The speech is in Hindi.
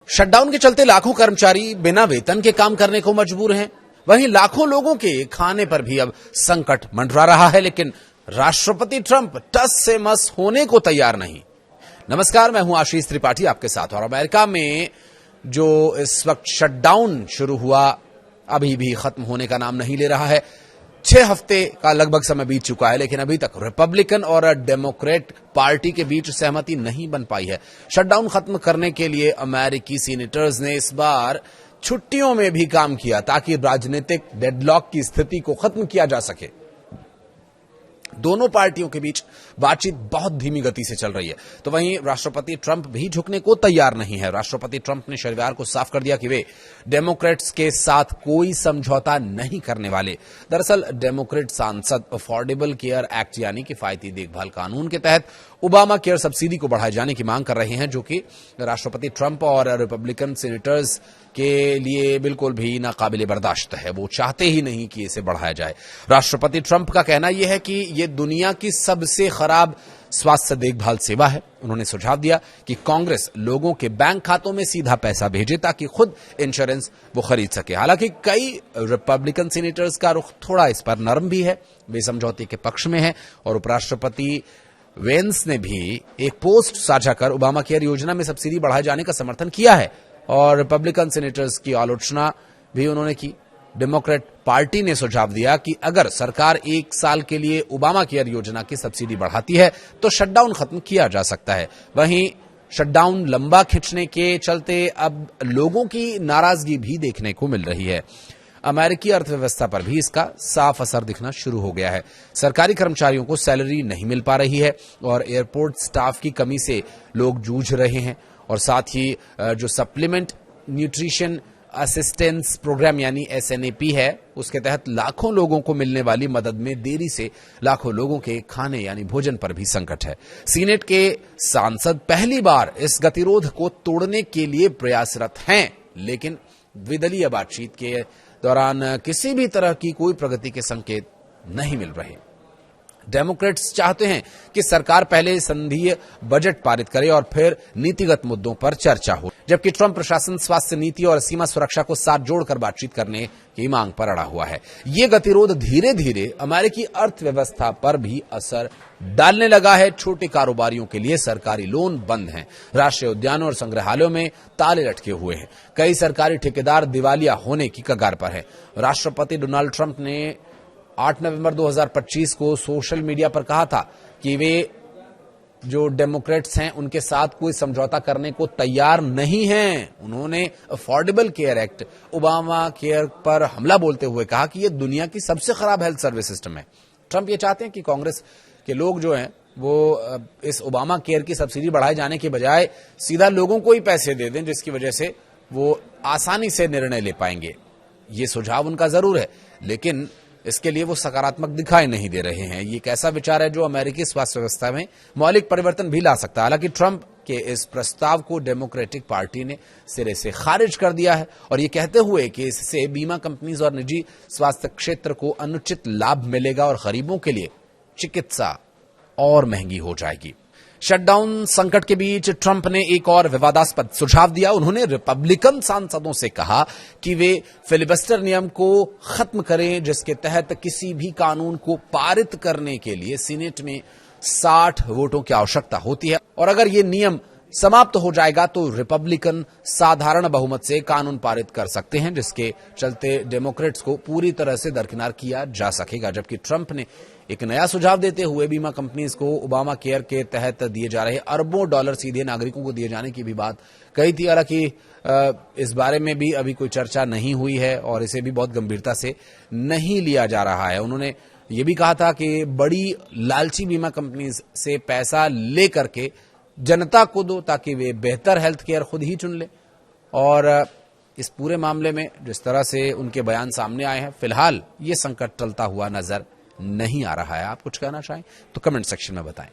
शटडाउन के चलते लाखों कर्मचारी बिना वेतन के काम करने को मजबूर हैं। वहीं लाखों लोगों के खाने पर भी अब संकट मंडरा रहा है, लेकिन राष्ट्रपति ट्रंप टस से मस होने को तैयार नहीं। नमस्कार, मैं हूं आशीष त्रिपाठी आपके साथ। और अमेरिका में जो इस वक्त शटडाउन शुरू हुआ अभी भी खत्म होने का नाम नहीं ले रहा है। 6 हफ्ते का लगभग समय बीत चुका है, लेकिन अभी तक रिपब्लिकन और डेमोक्रेट पार्टी के बीच सहमति नहीं बन पाई है। शटडाउन खत्म करने के लिए अमेरिकी सीनेटर्स ने इस बार छुट्टियों में भी काम किया ताकि राजनीतिक डेडलॉक की स्थिति को खत्म किया जा सके। दोनों पार्टियों के बीच बातचीत बहुत धीमी गति से चल रही है। तो वहीं राष्ट्रपति ट्रंप भी झुकने को तैयार नहीं है। राष्ट्रपति ट्रंप ने शनिवार को साफ कर दिया कि वे डेमोक्रेट्स के साथ कोई समझौता नहीं करने वाले। दरअसल डेमोक्रेट सांसद अफोर्डेबल केयर एक्ट यानी किफायती देखभाल कानून के तहत ओबामा केयर सब्सिडी को बढ़ाए जाने की मांग कर रहे हैं, जो कि राष्ट्रपति ट्रंप और रिपब्लिकन सीनेटर्स के लिए बिल्कुल भी नाकाबिले बर्दाश्त है। वो चाहते ही नहीं कि इसे बढ़ाया जाए। राष्ट्रपति ट्रंप का कहना यह है कि यह दुनिया की सबसे खराब स्वास्थ्य देखभाल सेवा है। उन्होंने सुझाव दिया कि कांग्रेस लोगों के बैंक खातों में सीधा पैसा भेजे ताकि खुद इंश्योरेंस वो खरीद सके। हालांकि कई रिपब्लिकन सीनेटर्स का रुख थोड़ा इस पर नरम भी है। वे समझौते के पक्ष में है और उपराष्ट्रपति वेंस ने भी एक पोस्ट साझा कर ओबामा केयर योजना में सब्सिडी बढ़ाए जाने का समर्थन किया है और रिपब्लिकन सीनेटर्स की आलोचना भी उन्होंने की। डेमोक्रेट पार्टी ने सुझाव दिया कि अगर सरकार 1 साल के लिए ओबामा केयर योजना की सब्सिडी बढ़ाती है तो शटडाउन खत्म किया जा सकता है। वहीं शटडाउन लंबा खिंचने के चलते अब लोगों की नाराजगी भी देखने को मिल रही है। अमेरिकी अर्थव्यवस्था पर भी इसका साफ असर दिखना शुरू हो गया है। सरकारी कर्मचारियों को सैलरी नहीं मिल पा रही है और एयरपोर्ट स्टाफ की कमी से लोग जूझ रहे हैं। और साथ ही जो सप्लीमेंट न्यूट्रिशन असिस्टेंस प्रोग्राम यानी SNAP है, उसके तहत लाखों लोगों को मिलने वाली मदद में देरी से लाखों लोगों के खाने यानी भोजन पर भी संकट है। सीनेट के सांसद पहली बार इस गतिरोध को तोड़ने के लिए प्रयासरत हैं, लेकिन द्विदलीय बातचीत के दौरान किसी भी तरह की कोई प्रगति के संकेत नहीं मिल रहे। डेमोक्रेट्स चाहते हैं कि सरकार पहले संघीय बजट पारित करे और फिर नीतिगत मुद्दों पर चर्चा हो, जबकि ट्रंप प्रशासन स्वास्थ्य नीति और सीमा सुरक्षा को साथ जोड़कर बातचीत करने की मांग पर अड़ा हुआ है। ये गतिरोध धीरे धीरे अमेरिकी अर्थव्यवस्था पर भी असर डालने लगा है। छोटे कारोबारियों के लिए सरकारी लोन बंद हैं। राष्ट्रीय उद्यानों और संग्रहालयों में ताले लटके हुए हैं। कई सरकारी ठेकेदार दिवालिया होने की कगार पर है। राष्ट्रपति डोनाल्ड ट्रंप ने 8 नवंबर 2025 को सोशल मीडिया पर कहा था कि वे जो डेमोक्रेट्स हैं उनके साथ कोई समझौता करने को तैयार नहीं हैं। उन्होंने affordable care act Obama care पर हमला बोलते हुए कहा कि यह दुनिया की सबसे खराब हेल्थ सर्विस सिस्टम है। ट्रंप ये चाहते हैं कि कांग्रेस के लोग जो हैं वो इस ओबामा केयर की सब्सिडी बढ़ाए जाने के बजाय सीधा लोगों को ही पैसे दे दें, जिसकी वजह से वो आसानी से निर्णय ले पाएंगे। ये सुझाव उनका जरूर है, लेकिन इसके लिए वो सकारात्मक दिखाई नहीं दे रहे हैं। ये एक ऐसा विचार है जो अमेरिकी स्वास्थ्य व्यवस्था में मौलिक परिवर्तन भी ला सकता है। हालांकि ट्रंप के इस प्रस्ताव को डेमोक्रेटिक पार्टी ने सिरे से खारिज कर दिया है और ये कहते हुए कि इससे बीमा कंपनीज और निजी स्वास्थ्य क्षेत्र को अनुचित लाभ मिलेगा और गरीबों के लिए चिकित्सा और महंगी हो जाएगी। शटडाउन संकट के बीच ट्रंप ने एक और विवादास्पद सुझाव दिया। उन्होंने रिपब्लिकन सांसदों से कहा कि वे फिलिबस्टर नियम को खत्म करें, जिसके तहत किसी भी कानून को पारित करने के लिए सीनेट में 60 वोटों की आवश्यकता होती है और अगर ये नियम समाप्त हो जाएगा तो रिपब्लिकन साधारण बहुमत से कानून पारित कर सकते हैं, जिसके चलते डेमोक्रेट्स को पूरी तरह से दरकिनार किया जा सकेगा। जबकि ट्रंप ने एक नया सुझाव देते हुए बीमा कंपनीज को ओबामा केयर के तहत दिए जा रहे अरबों डॉलर सीधे नागरिकों को दिए जाने की भी बात कही थी। हालांकि इस बारे में भी अभी कोई चर्चा नहीं हुई है और इसे भी बहुत गंभीरता से नहीं लिया जा रहा है। उन्होंने ये भी कहा था कि बड़ी लालची बीमा कंपनीज से पैसा ले करके जनता को दो ताकि वे बेहतर हेल्थ केयर खुद ही चुन ले। और इस पूरे मामले में जिस तरह से उनके बयान सामने आए हैं, फिलहाल ये संकट टलता हुआ नजर नहीं आ रहा है। आप कुछ कहना चाहें तो कमेंट सेक्शन में बताएं।